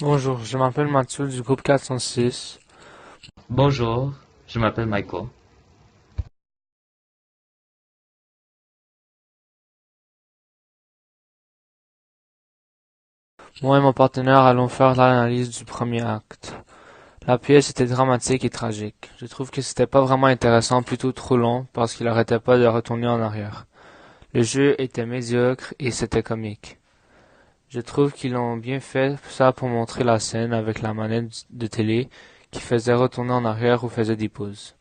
Bonjour, je m'appelle Mathieu du groupe 406. Bonjour, je m'appelle Michael. Moi et mon partenaire allons faire l'analyse du premier acte. La pièce était dramatique et tragique. Je trouve que c'était pas vraiment intéressant, plutôt trop long, parce qu'il arrêtait pas de retourner en arrière. Le jeu était médiocre et c'était comique. Je trouve qu'ils ont bien fait ça pour montrer la scène avec la manette de télé qui faisait retourner en arrière ou faisait des pauses.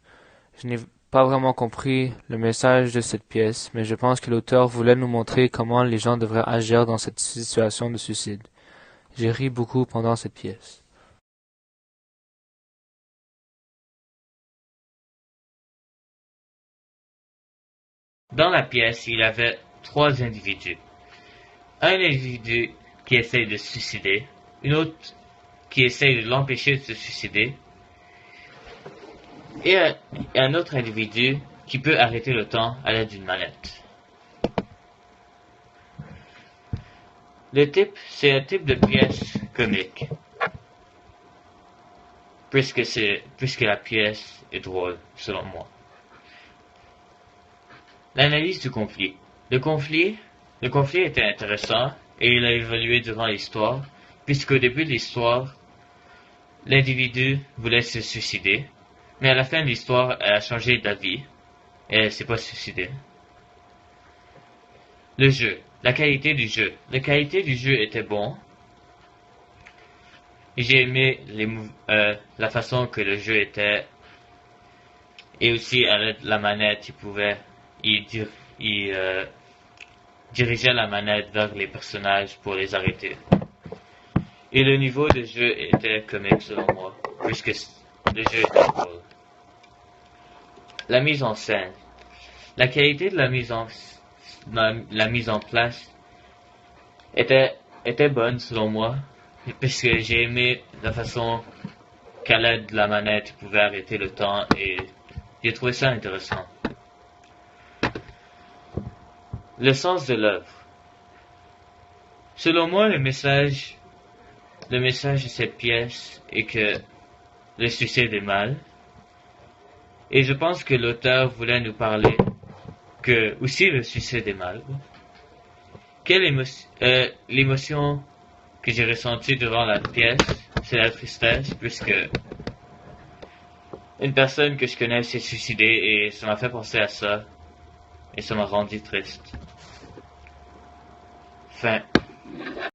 Je n'ai pas vraiment compris le message de cette pièce, mais je pense que l'auteur voulait nous montrer comment les gens devraient agir dans cette situation de suicide. J'ai ri beaucoup pendant cette pièce. Dans la pièce, il y avait trois individus. Un individu qui essaye de se suicider, une autre qui essaye de l'empêcher de se suicider, et un autre individu qui peut arrêter le temps à l'aide d'une manette. C'est un type de pièce comique, puisque la pièce est drôle, selon moi. L'analyse du conflit. Le conflit était intéressant et il a évolué durant l'histoire, puisqu'au début de l'histoire, l'individu voulait se suicider, mais à la fin de l'histoire, elle a changé d'avis et elle s'est pas suicidée. Le jeu. La qualité du jeu. La qualité du jeu était bon. J'ai aimé la façon que le jeu était et aussi à l'aide de la manette, il, dir- il dirigeait la manette vers les personnages pour les arrêter. Et le niveau de jeu était comique selon moi, puisque le jeu était drôle. La mise en scène. La qualité de la mise en place était, était bonne selon moi, puisque j'ai aimé la façon qu'à l'aide de la manette, il pouvait arrêter le temps et j'ai trouvé ça intéressant. Le sens de l'œuvre. Selon moi, le message de cette pièce est que le suicide est mal, et je pense que l'auteur voulait nous parler que aussi le suicide est mal. L'émotion que j'ai ressentie durant la pièce, c'est la tristesse, puisque une personne que je connais s'est suicidée et ça m'a fait penser à ça, et ça m'a rendu triste. Fin.